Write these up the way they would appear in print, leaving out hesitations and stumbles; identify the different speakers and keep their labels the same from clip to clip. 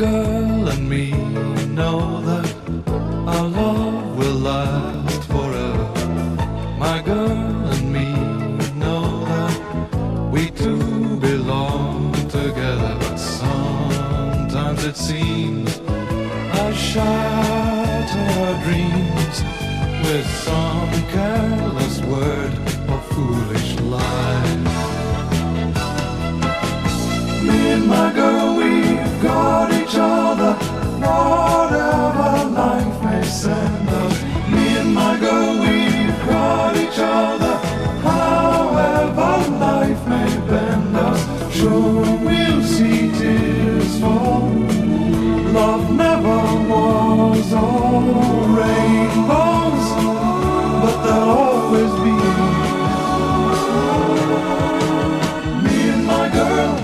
Speaker 1: girl and me know that our love will last forever. My girl and me know that we two belong together. But sometimes it seems I shatter our dreams with some careless word or foolish lie. Me and my girl, we've got each other, whatever life may send us. Me and my girl, we've got each other, however life may bend us. Sure, we'll see tears fall. Love never was all rainbows, but there'll always be me and my girl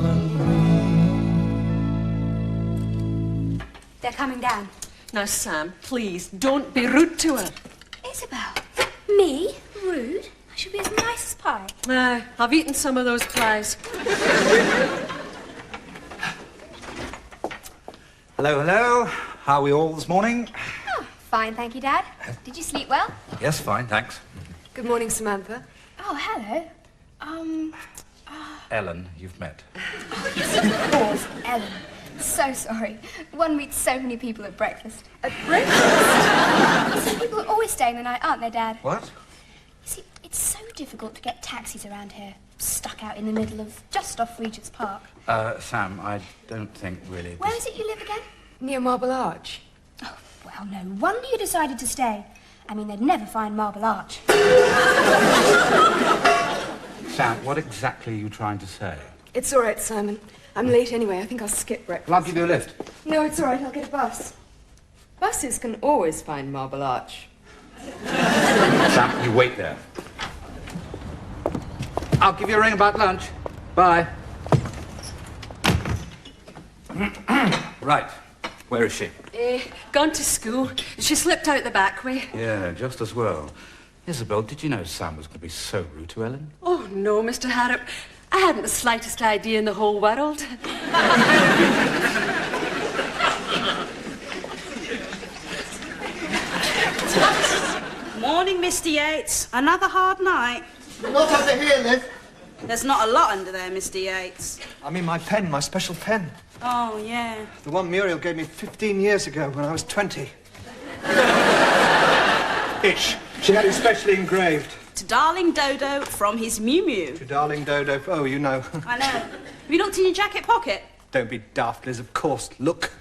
Speaker 1: and me.
Speaker 2: They're coming down.
Speaker 3: Now, Sam, please, don't be rude to her.
Speaker 2: Isabel, me? Rude? I should be as nice as pie.
Speaker 3: Aye, I've eaten some of those pies.
Speaker 4: Hello, hello. How are we all this morning?
Speaker 2: Oh, fine, thank you, Dad. Did you sleep well?
Speaker 4: Yes, fine, thanks.
Speaker 5: Good morning, Samantha.
Speaker 2: Oh, hello.
Speaker 4: Ellen, you've met.
Speaker 2: Oh, yes, of course, Ellen. So sorry. One meets so many people at breakfast.
Speaker 5: At breakfast?
Speaker 2: Some people are always staying the night, aren't they, Dad?
Speaker 4: What?
Speaker 2: You see, it's so difficult to get taxis around here. Stuck out in the middle of, just off Regent's Park.
Speaker 4: Sam, I don't think really...
Speaker 2: Where is it you live again?
Speaker 5: Near Marble Arch.
Speaker 2: Oh, well, no wonder you decided to stay. I mean, they'd never find Marble Arch.
Speaker 4: Sam, what exactly are you trying to say?
Speaker 5: It's all right, Simon. I'm late anyway. I think I'll skip breakfast.
Speaker 4: Well, I'll give you a lift.
Speaker 5: No, it's all right. I'll get a bus. Buses can always find Marble Arch.
Speaker 4: Sam, you wait there. I'll give you a ring about lunch. Bye. Right. Where is she?
Speaker 3: Gone to school. She slipped out the back way.
Speaker 4: Yeah, just as well. Isabel, did you know Sam was going to be so rude to Ellen?
Speaker 3: Oh, no, Mr. Harrop. I hadn't the slightest idea in the whole world.
Speaker 6: Morning, Mr. Yates. Another hard night.
Speaker 7: Not under here, Liv.
Speaker 6: There's not a lot under there, Mr. Yates.
Speaker 7: I mean my pen, my special pen.
Speaker 6: Oh, yeah.
Speaker 7: The one Muriel gave me 15 years ago when I was 20. Ish. She had it specially engraved.
Speaker 6: To Darling Dodo from his Mew Mew.
Speaker 7: To Darling Dodo. Oh, you know.
Speaker 6: I know. Have you looked in your jacket pocket?
Speaker 7: Don't be daft, Liz. Of course. Look.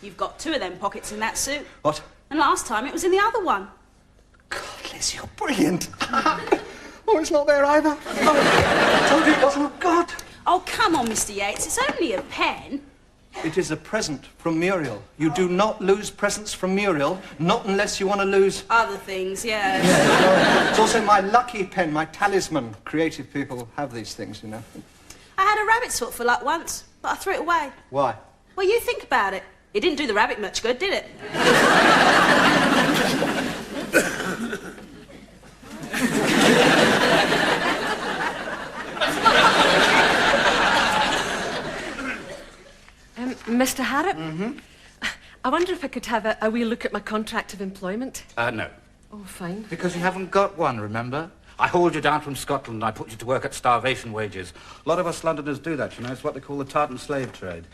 Speaker 6: You've got two of them pockets in that suit.
Speaker 7: What?
Speaker 6: And last time it was in the other one.
Speaker 7: God, Liz, you're brilliant. Oh, it's not there either. Oh, I told you it wasn't. Oh, God.
Speaker 6: Oh, come on, Mr. Yates. It's only a pen.
Speaker 7: It is a present from Muriel. You do not lose presents from Muriel, not unless you want to lose...
Speaker 6: Other things, yeah.
Speaker 7: It's also my lucky pen, my talisman. Creative people have these things, you know.
Speaker 6: I had a rabbit's foot for luck once, but I threw it away.
Speaker 7: Why?
Speaker 6: Well, you think about it. It didn't do the rabbit much good, did it?
Speaker 3: Mr. Harrop?
Speaker 4: Mm-hmm.
Speaker 3: I wonder if I could have a wee look at my contract of employment.
Speaker 4: No.
Speaker 3: Oh, fine.
Speaker 4: Because you haven't got one, remember? I hauled you down from Scotland and I put you to work at starvation wages. A lot of us Londoners do that, you know. It's what they call the tartan slave trade.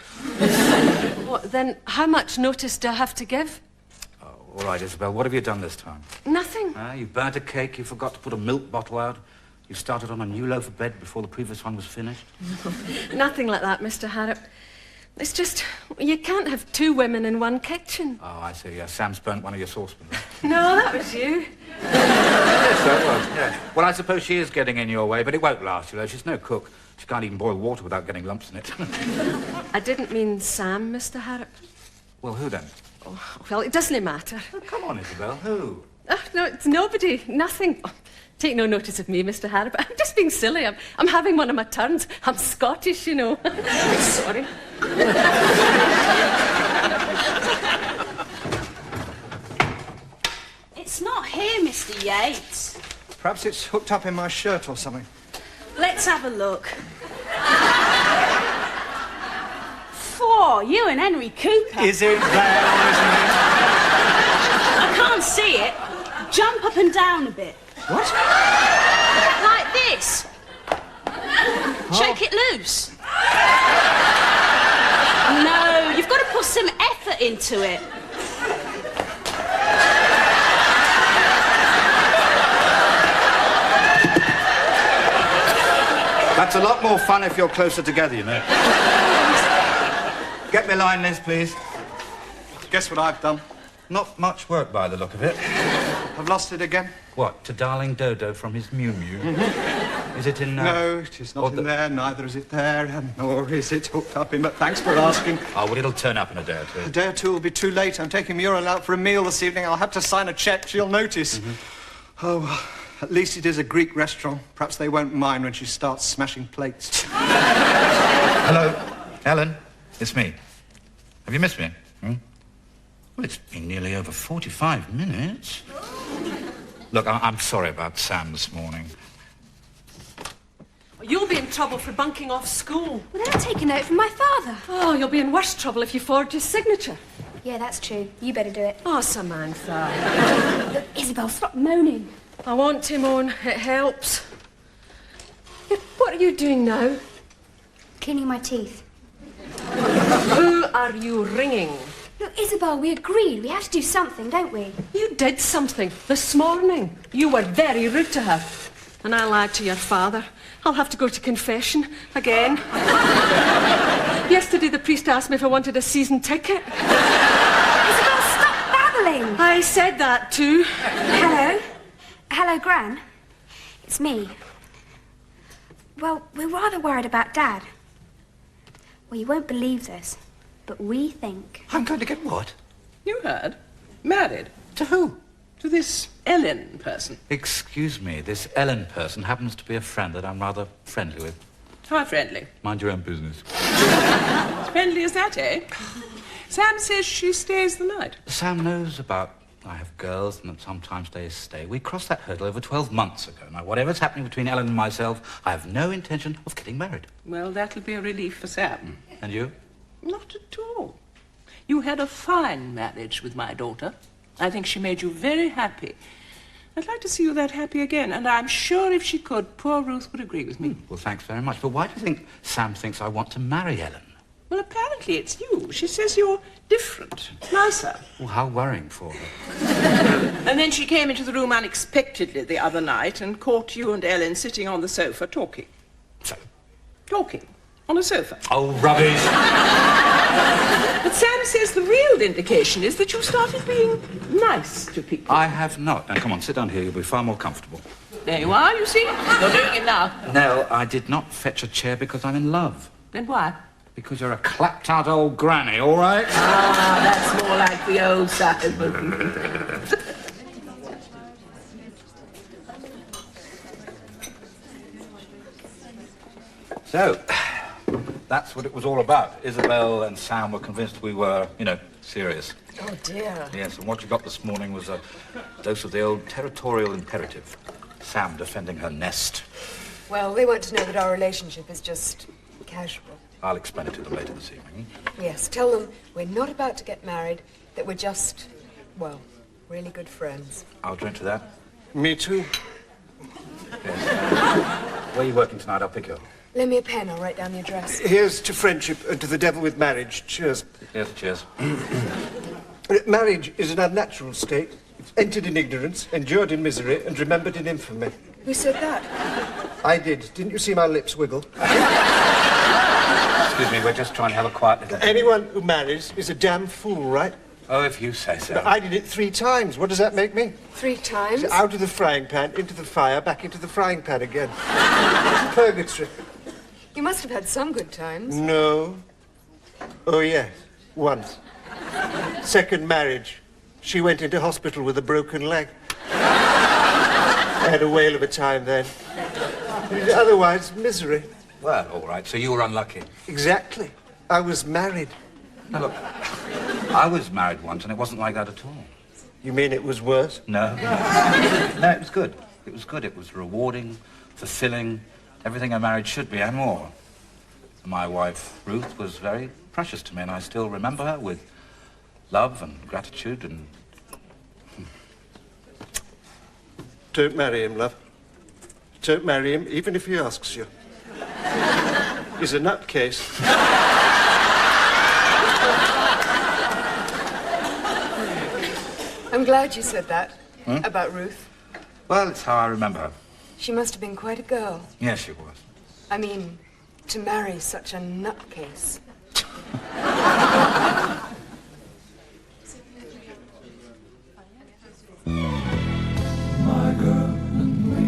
Speaker 3: What, then how much notice do I have to give?
Speaker 4: Oh, all right, Isabel, what have you done this time?
Speaker 3: Nothing.
Speaker 4: You burnt a cake, you forgot to put a milk bottle out. You started on a new loaf of bread before the previous one was finished.
Speaker 3: Nothing like that, Mr. Harrop. It's just, you can't have two women in one kitchen.
Speaker 4: Oh, I see. Yeah, Sam's burnt one of your saucepans.
Speaker 3: No, that was you.
Speaker 4: Yes, that was, yeah. Well, I suppose she is getting in your way, but it won't last, you know. She's no cook. She can't even boil water without getting lumps in it.
Speaker 3: I didn't mean Sam, Mr. Harrop.
Speaker 4: Well, who then?
Speaker 3: Oh, well, it doesn't matter.
Speaker 4: Oh, come on, Isabel. Who?
Speaker 3: Oh, no, it's nobody. Nothing. Oh, take no notice of me, Mr. Harrop. I'm just being silly. I'm having one of my turns. I'm Scottish, you know. Sorry.
Speaker 6: It's not here, Mr. Yates.
Speaker 7: Perhaps it's hooked up in my shirt or something.
Speaker 6: Let's have a look. Oh, you and Henry Cooper.
Speaker 7: Is it there or isn't it?
Speaker 6: I can't see it. Jump up and down a bit.
Speaker 7: What?
Speaker 6: Like this. Shake it loose. No, you've got to put some effort into it.
Speaker 4: That's a lot more fun if you're closer together, you know. Get me a line, Liz, please.
Speaker 7: Guess what I've done?
Speaker 4: Not much work by the look of it.
Speaker 7: I've lost it again.
Speaker 4: What, to darling Dodo from his Mew Mew? Is it in...
Speaker 7: No, it is not in there, neither is it there, and nor is it hooked up in, but thanks for asking.
Speaker 4: Oh, well, it'll turn up in a day or two.
Speaker 7: A day or two will be too late. I'm taking Muriel out for a meal this evening. I'll have to sign a cheque. She'll notice. Oh, at least it is a Greek restaurant. Perhaps they won't mind when she starts smashing plates.
Speaker 4: Hello, Ellen. It's me. Have you missed me? Hmm? Well, it's been nearly over 45 minutes. Look, I'm sorry about Sam this morning.
Speaker 3: You'll be in trouble for bunking off school.
Speaker 2: Well, they'll take a note from my father.
Speaker 3: Oh, you'll be in worse trouble if you forge his signature.
Speaker 2: Yeah, that's true. You better do it.
Speaker 3: Oh, Samantha.
Speaker 2: Look, Isabel, stop moaning.
Speaker 3: I want to moan. It helps. Yeah, what are you doing now?
Speaker 2: Cleaning my teeth.
Speaker 3: Who are you ringing?
Speaker 2: Look, Isabel, we agreed. We have to do something, don't we?
Speaker 3: You did something this morning. You were very rude to her. And I lied to your father. I'll have to go to confession again. Yesterday the priest asked me if I wanted a season ticket.
Speaker 2: Isabel, stop babbling.
Speaker 3: I said that too.
Speaker 2: Hello? Hello, Gran? It's me. Well, we're rather worried about Dad. Well, you won't believe this, but we think...
Speaker 4: I'm going to get what?
Speaker 8: You heard? Married.
Speaker 4: To who?
Speaker 8: To this Ellen person.
Speaker 4: Excuse me, this Ellen person happens to be a friend that I'm rather friendly with.
Speaker 8: How friendly?
Speaker 4: Mind your own business.
Speaker 8: As friendly as that, eh? Sam says she stays the night.
Speaker 4: Sam knows about I have girls and that sometimes they stay. We crossed that hurdle over 12 months ago. Now, whatever's happening between Ellen and myself, I have no intention of getting married.
Speaker 8: Well, that'll be a relief for Sam.
Speaker 4: And you?
Speaker 8: Not at all. You had a fine marriage with my daughter. I think she made you very happy. I'd like to see you that happy again, and I'm sure if she could, poor Ruth would agree with me.
Speaker 4: Well, thanks very much. But why do you think Sam thinks I want to marry Ellen?
Speaker 8: Well, apparently it's you. She says you're different, nicer.
Speaker 4: Well, how worrying for her.
Speaker 8: And then she came into the room unexpectedly the other night and caught you and Ellen sitting on the sofa talking.
Speaker 4: So?
Speaker 8: Talking. On a sofa.
Speaker 4: Oh, rubbish.
Speaker 8: But Sam says the real indication is that you started being nice to people.
Speaker 4: I have not. Now, come on, sit down here. You'll be far more comfortable.
Speaker 8: There you are, you see? You're doing it now.
Speaker 4: Nell, I did not fetch a chair because I'm in love.
Speaker 8: Then why?
Speaker 4: Because you're a clapped-out old granny, all right?
Speaker 8: Ah, that's more like the old side.
Speaker 4: So, that's what it was all about. Isabel and Sam were convinced we were, serious.
Speaker 5: Oh, dear.
Speaker 4: Yes, and what you got this morning was a dose of the old territorial imperative. Sam defending her nest.
Speaker 5: Well, they want to know that our relationship is just casual.
Speaker 4: I'll explain it to them later this evening.
Speaker 5: Yes, tell them we're not about to get married, that we're just, well, really good friends.
Speaker 4: I'll drink to that.
Speaker 7: Me too.
Speaker 4: Yes. Where are you working tonight? I'll pick you up.
Speaker 5: Lend me a pen, I'll write down the address.
Speaker 7: Here's to friendship and to the devil with marriage. Cheers.
Speaker 4: Yes, cheers.
Speaker 7: Marriage is an unnatural state. It's entered in ignorance, endured in misery, and remembered in infamy.
Speaker 5: Who said that?
Speaker 7: I did. Didn't you see my lips wiggle?
Speaker 4: Excuse me, we're just trying to have a quiet little...
Speaker 7: Anyone who marries is a damn fool, right?
Speaker 4: Oh, if you say so.
Speaker 7: But I did it 3 times. What does that make me?
Speaker 5: 3 times?
Speaker 7: Out of the frying pan, into the fire, back into the frying pan again. Purgatory.
Speaker 5: You must have had some good times.
Speaker 7: No. Oh, yes. Once. Second marriage. She went into hospital with a broken leg. I had a whale of a time then. Otherwise, misery.
Speaker 4: Well, all right, so you were unlucky.
Speaker 7: Exactly. I was married.
Speaker 4: Now, look, I was married once, and it wasn't like that at all.
Speaker 7: You mean it was worse?
Speaker 4: No. No, it was good. It was good. It was rewarding, fulfilling, everything a marriage should be, and more. My wife, Ruth, was very precious to me, and I still remember her with love and gratitude and...
Speaker 7: Don't marry him, love. Don't marry him, even if he asks you. He's a nutcase.
Speaker 5: I'm glad you said that about Ruth.
Speaker 4: Well, it's how I remember her.
Speaker 5: She must have been quite a girl.
Speaker 4: Yes, she was.
Speaker 5: I mean, to marry such a nutcase.
Speaker 1: My girl and me.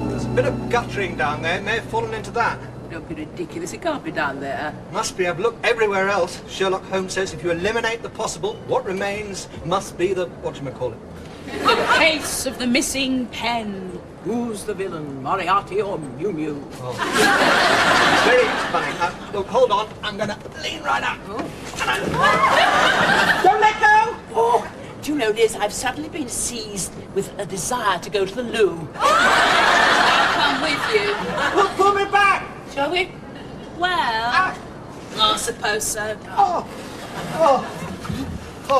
Speaker 9: There's a bit of guttering down there. It may have fallen into that.
Speaker 8: Don't be ridiculous. It can't be down there.
Speaker 9: Must be. I've looked everywhere else. Sherlock Holmes says if you eliminate the possible, what remains must be the whatchamacallit.
Speaker 6: The case of the missing pen. Who's the villain, Moriarty or Mew Mew?
Speaker 9: Oh. Very funny. Look, hold on. I'm going to lean right up. Don't let go!
Speaker 6: Oh, do you know, Liz, I've suddenly been seized with a desire to go to the loo. I'll come with you.
Speaker 9: Look, pull me back!
Speaker 6: Shall we? Well, I suppose so.
Speaker 9: Oh,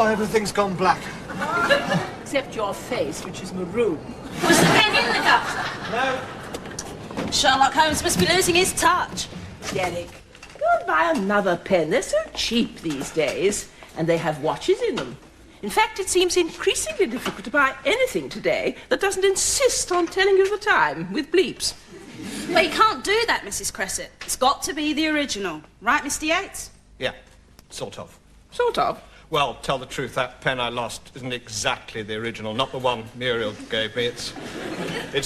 Speaker 9: everything's gone black.
Speaker 6: Except your face, which is maroon. Was the pen in the gutter?
Speaker 9: No.
Speaker 6: Sherlock Holmes must be losing his touch.
Speaker 8: Derek, go and buy another pen. They're so cheap these days, and they have watches in them. In fact, it seems increasingly difficult to buy anything today that doesn't insist on telling you the time with bleeps.
Speaker 6: Well, you can't do that, Mrs. Cresset. It's got to be the original. Right, Mr. Yates?
Speaker 9: Yeah, sort of.
Speaker 8: Sort of.
Speaker 9: Well, tell the truth, that pen I lost isn't exactly the original, not the one Muriel gave me. It's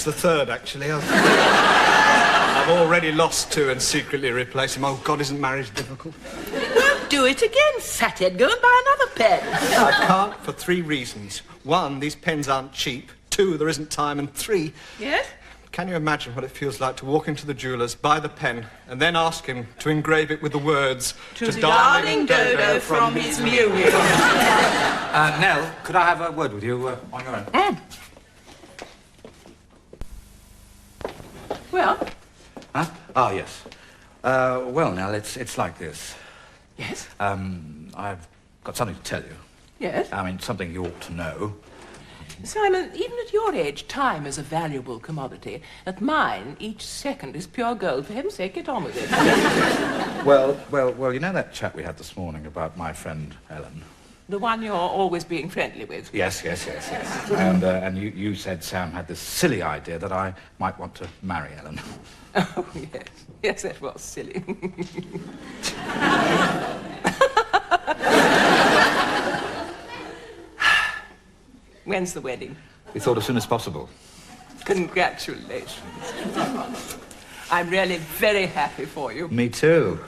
Speaker 9: the third, actually. I've already lost two and secretly replaced him. Oh, God, isn't marriage difficult?
Speaker 8: Well, do it again, fathead. Go and buy another pen.
Speaker 9: I can't for three reasons. One, these pens aren't cheap. Two, there isn't time. And three...
Speaker 8: Yes?
Speaker 9: Can you imagine what it feels like to walk into the jeweller's, buy the pen, and then ask him to engrave it with the words...
Speaker 8: To darling Dodo from his Mew Mew.
Speaker 4: Nell, could I have a word with you on your own?
Speaker 8: Well?
Speaker 4: Huh? Ah, yes. Well, Nell, it's like this.
Speaker 8: Yes?
Speaker 4: I've got something to tell you.
Speaker 8: Yes?
Speaker 4: I mean, something you ought to know.
Speaker 8: Simon, even at your age, time is a valuable commodity. At mine, each second is pure gold. For heaven's sake, get on with it.
Speaker 4: Well, you know that chat we had this morning about my friend Ellen?
Speaker 8: The one you're always being friendly with.
Speaker 4: Yes. And you said Sam had this silly idea that I might want to marry Ellen.
Speaker 8: Oh, yes. Yes, that was silly. When's the wedding?
Speaker 4: We thought as soon as possible.
Speaker 8: Congratulations. I'm really very happy for you.
Speaker 4: Me too.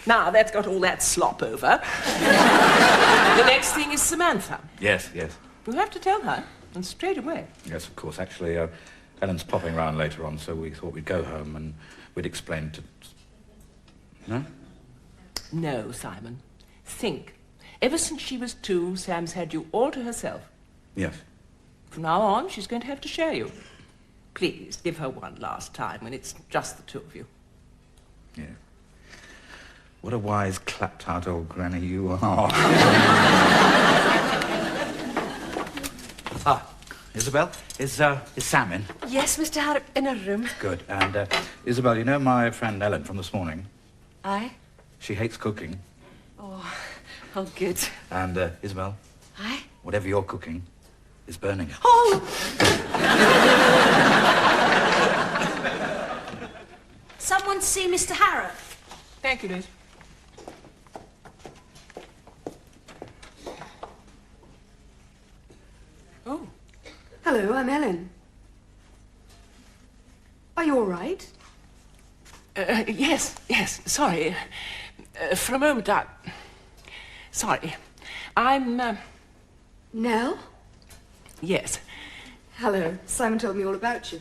Speaker 8: Now, that's got all that slop over. The next thing is Samantha.
Speaker 4: Yes.
Speaker 8: You have to tell her, and straight away.
Speaker 4: Yes, of course. Actually, Ellen's popping round later on, so we thought we'd go home and we'd explain to... No?
Speaker 8: No, Simon. Think. Ever since she was 2, Sam's had you all to herself.
Speaker 4: Yes.
Speaker 8: From now on, she's going to have to share you. Please, give her one last time when it's just the two of you.
Speaker 4: Yeah. What a wise, clapped-out old granny you are. Isabel, is Sam in?
Speaker 3: Yes, Mr. Harrop, in a room.
Speaker 4: Good. And, Isabel, you know my friend Ellen from this morning?
Speaker 3: Aye?
Speaker 4: She hates cooking.
Speaker 3: Oh, good.
Speaker 4: And, Isabel?
Speaker 3: Aye?
Speaker 4: Whatever you're cooking is burning.
Speaker 3: Oh!
Speaker 6: Someone see Mr. Harrop.
Speaker 8: Thank you, Liz. Oh.
Speaker 5: Hello, I'm Ellen. Are you all right?
Speaker 8: Yes. Sorry. For a moment, Sorry. I'm,
Speaker 5: Nell?
Speaker 8: Yes.
Speaker 5: Hello. Simon told me all about you.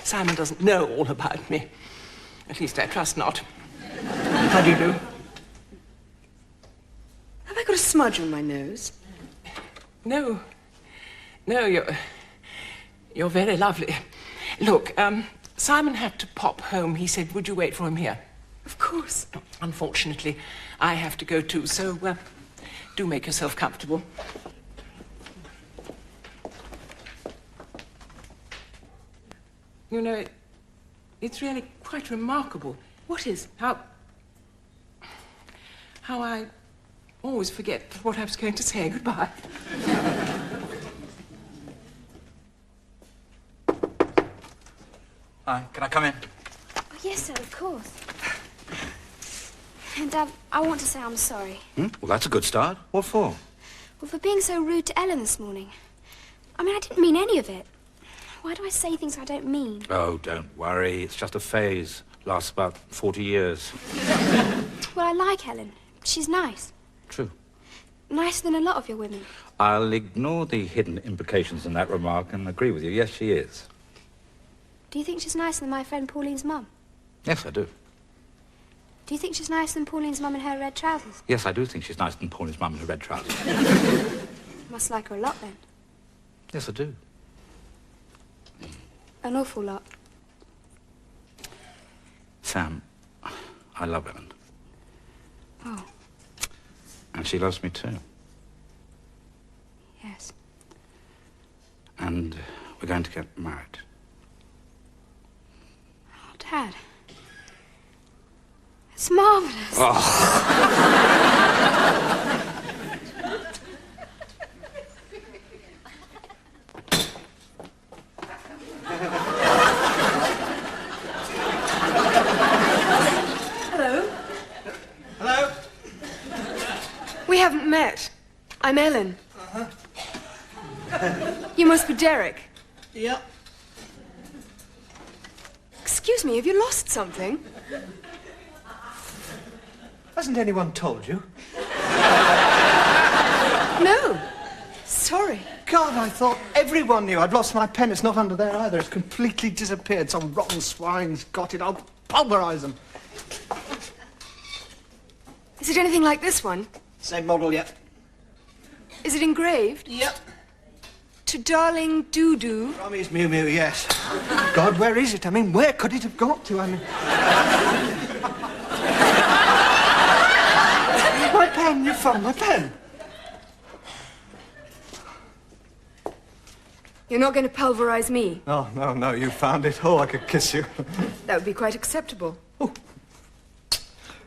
Speaker 8: Simon doesn't know all about me. At least I trust not. How do you do?
Speaker 5: Have I got a smudge on my nose?
Speaker 8: No, you're very lovely. Look, Simon had to pop home. He said, would you wait for him here?
Speaker 5: Of course.
Speaker 8: Unfortunately, I have to go too, so do make yourself comfortable. You know, it's really quite remarkable.
Speaker 5: What is?
Speaker 8: How I always forget what I was going to say. Goodbye.
Speaker 4: Hi, can I come in?
Speaker 2: Oh, yes, sir, of course. And, Dad, I want to say I'm sorry.
Speaker 4: Well, that's a good start. What for?
Speaker 2: Well, for being so rude to Ellen this morning. I mean, I didn't mean any of it. Why do I say things I don't mean?
Speaker 4: Oh, don't worry. It's just a phase. Lasts about 40 years.
Speaker 2: Well, I like Ellen. She's nice.
Speaker 4: True.
Speaker 2: Nicer than a lot of your women.
Speaker 4: I'll ignore the hidden implications in that remark and agree with you. Yes, she is.
Speaker 2: Do you think she's nicer than my friend Pauline's mum?
Speaker 4: Yes, I do.
Speaker 2: Do you think she's nicer than Pauline's mum in her red trousers?
Speaker 4: Yes, I do think she's nicer than Pauline's mum in her red trousers.
Speaker 2: Must like her a lot, then.
Speaker 4: Yes, I do.
Speaker 2: An awful lot.
Speaker 4: Sam, I love Ellen.
Speaker 2: Oh,
Speaker 4: And she loves me too.
Speaker 2: yes.
Speaker 4: And we're going to get married.
Speaker 2: Oh, Dad. It's marvellous.
Speaker 5: Hello.
Speaker 9: Hello?
Speaker 5: We haven't met. I'm Ellen. You must be Derek.
Speaker 9: Yep.
Speaker 5: Excuse me, have you lost something?
Speaker 7: Hasn't anyone told you?
Speaker 5: No. Sorry.
Speaker 7: God, I thought everyone knew. I'd lost my pen. It's not under there either. It's completely disappeared. Some rotten swine's got it. I'll pulverize them.
Speaker 5: Is it anything like this one?
Speaker 7: Same model yet?
Speaker 5: Is it engraved?
Speaker 7: Yep.
Speaker 5: To Darling Doo-Doo?
Speaker 7: Promise Mew Mew, yes. God, where is it? I mean, where could it have got to? I mean... My pen, you found my pen.
Speaker 5: You're not going to pulverize me.
Speaker 7: Oh, no, you found it. Oh, I could kiss you.
Speaker 5: That would be quite acceptable.
Speaker 7: Oh.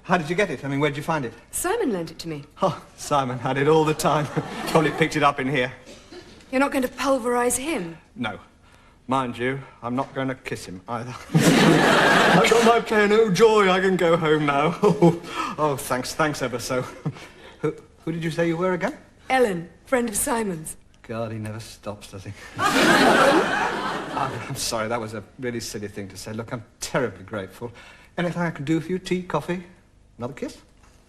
Speaker 7: How did you get it? I mean, where did you find it?
Speaker 5: Simon lent it to me.
Speaker 7: Oh, Simon had it all the time. Probably picked it up in here.
Speaker 5: You're not going to pulverize him?
Speaker 7: No. Mind you, I'm not going to kiss him either. I've got my pen. Oh, joy, I can go home now. Oh, thanks ever so. Who did you say you were again?
Speaker 5: Ellen, friend of Simon's.
Speaker 7: God, he never stops, does he? I'm sorry, that was a really silly thing to say. Look, I'm terribly grateful. Anything I can do for you? Tea, coffee? Another kiss?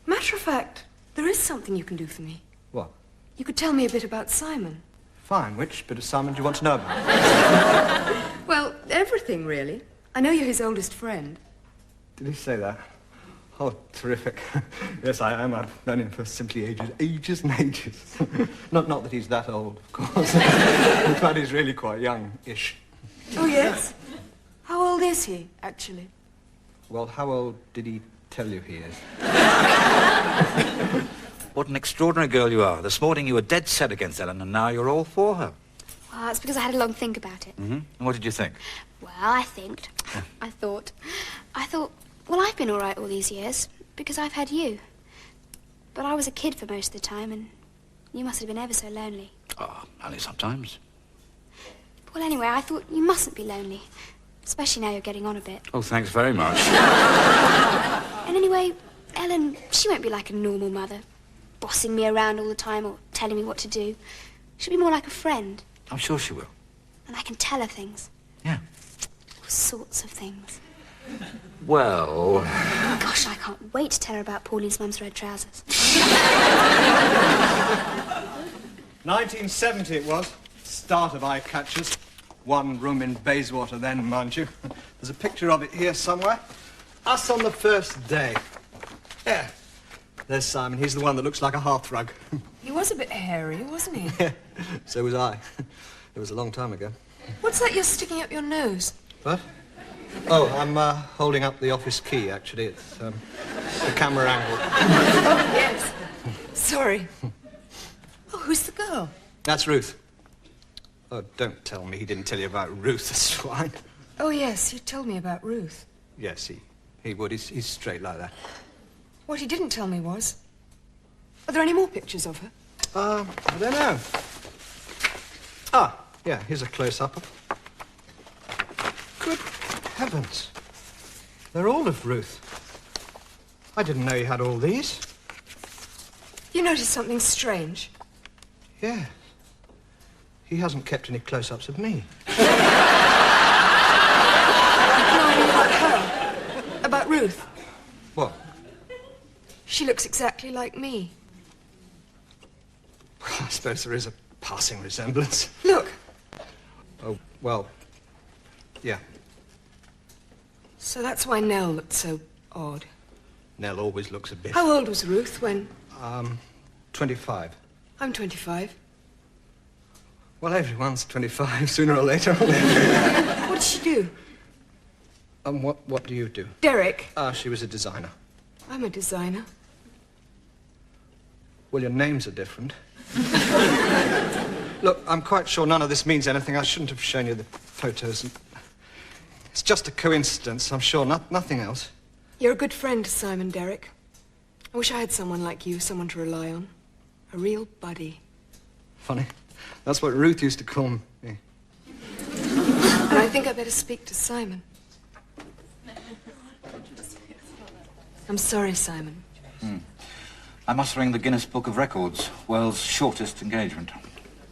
Speaker 5: Matter of fact, there is something you can do for me.
Speaker 7: What?
Speaker 5: You could tell me a bit about Simon.
Speaker 7: Fine. Which bit of Simon do you want to know about?
Speaker 5: Well, everything, really. I know you're his oldest friend.
Speaker 7: Did he say that? Oh, terrific. Yes, I am. I've known him for simply ages and ages. Not that he's that old, of course. In fact, he's really quite young-ish.
Speaker 5: Oh, yes? How old is he, actually?
Speaker 7: Well, how old did he tell you he is?
Speaker 4: What an extraordinary girl you are. This morning you were dead set against Ellen, and now you're all for her.
Speaker 2: Well, that's because I had a long think about it.
Speaker 4: Mm-hmm. And what did you think?
Speaker 2: Well, I thought, well, I've been all right all these years because I've had you. But I was a kid for most of the time, and you must have been ever so lonely.
Speaker 4: Oh, only sometimes.
Speaker 2: Well, anyway, I thought you mustn't be lonely, especially now you're getting on a bit.
Speaker 4: Oh, thanks very much.
Speaker 2: And anyway, Ellen, she won't be like a normal mother, bossing me around all the time or telling me what to do. She'll be more like a friend.
Speaker 4: I'm sure she will.
Speaker 2: And I can tell her things.
Speaker 4: Yeah.
Speaker 2: All sorts of things.
Speaker 4: Well...
Speaker 2: Gosh, I can't wait to tell her about Pauline's mum's red trousers.
Speaker 7: 1970 it was. Start of Eye Catchers. One room in Bayswater then, mind you. There's a picture of it here somewhere. Us on the first day. Yeah. There's Simon. He's the one that looks like a hearthrug.
Speaker 5: He was a bit hairy, wasn't he?
Speaker 7: Yeah. So was I. It was a long time ago.
Speaker 5: What's that you're sticking up your nose?
Speaker 7: What?
Speaker 9: Oh, I'm holding up the office key, actually. It's the camera angle.
Speaker 5: Oh, yes. Sorry. Oh, who's the girl?
Speaker 9: That's Ruth. Oh, don't tell me he didn't tell you about Ruth, the swine.
Speaker 5: Oh, yes, you told me about Ruth.
Speaker 9: Yes, he would. He's straight like that.
Speaker 5: What he didn't tell me was... Are there any more pictures of her?
Speaker 9: I don't know. Ah, yeah, here's a close-up. Good heavens. They're all of Ruth. I didn't know you had all these.
Speaker 5: You noticed something strange?
Speaker 9: Yeah. He hasn't kept any close-ups of me.
Speaker 5: No, I mean about her. About Ruth.
Speaker 9: What?
Speaker 5: She looks exactly like me.
Speaker 9: I suppose there is a passing resemblance.
Speaker 5: Look.
Speaker 9: Oh, well, yeah.
Speaker 5: So that's why Nell looked so odd.
Speaker 9: Nell always looks a bit...
Speaker 5: How old was Ruth when...
Speaker 9: 25.
Speaker 5: I'm 25.
Speaker 9: Well, everyone's 25, sooner or later.
Speaker 5: What did she do?
Speaker 9: What do you do?
Speaker 5: Derek.
Speaker 9: She was a designer.
Speaker 5: I'm a designer.
Speaker 9: Well, your names are different. Look, I'm quite sure none of this means anything. I shouldn't have shown you the photos. It's just a coincidence, I'm sure, nothing else.
Speaker 5: You're a good friend to Simon, Derek. I wish I had someone like you, someone to rely on. A real buddy.
Speaker 9: Funny. That's what Ruth used to call me.
Speaker 5: And I think I better speak to Simon. I'm sorry, Simon.
Speaker 4: I must ring the Guinness Book of Records, world's shortest engagement.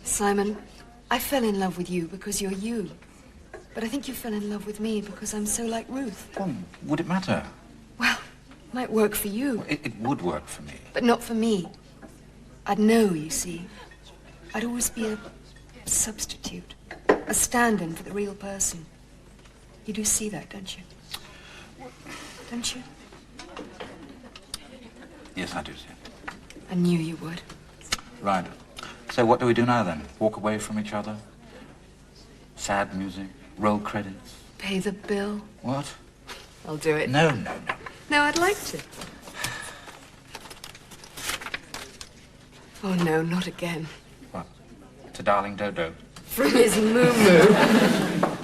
Speaker 5: Simon, I fell in love with you because you're you. But I think you fell in love with me because I'm so like Ruth.
Speaker 4: Well, would it matter?
Speaker 5: Well, it might work for you.
Speaker 4: It would work for me.
Speaker 5: But not for me. I'd know, you see. I'd always be a substitute, a stand-in for the real person. You do see that, don't you? Don't you?
Speaker 4: Yes, I do see it.
Speaker 5: I knew you would.
Speaker 4: Right. So what do we do now, then? Walk away from each other? Sad music? Roll credits?
Speaker 5: Pay the bill.
Speaker 4: What?
Speaker 5: I'll do it.
Speaker 4: No.
Speaker 5: No, I'd like to. Oh, no, not again.
Speaker 4: What? To Darling Dodo?
Speaker 5: From his moo-moo.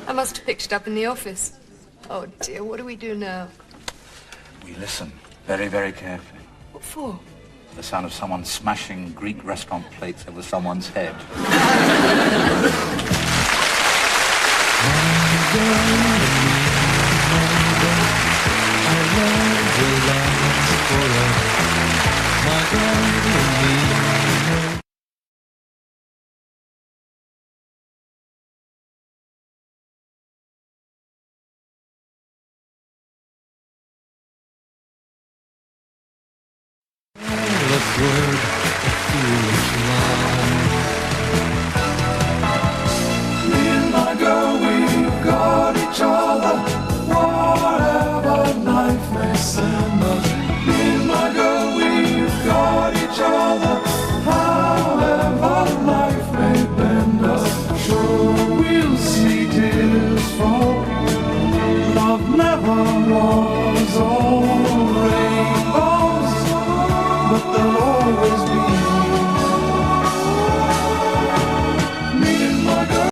Speaker 5: I must have picked it up in the office. Oh, dear, what do we do now?
Speaker 4: We listen very, very carefully.
Speaker 5: What for?
Speaker 4: The sound of someone smashing Greek restaurant plates over someone's head.
Speaker 1: Word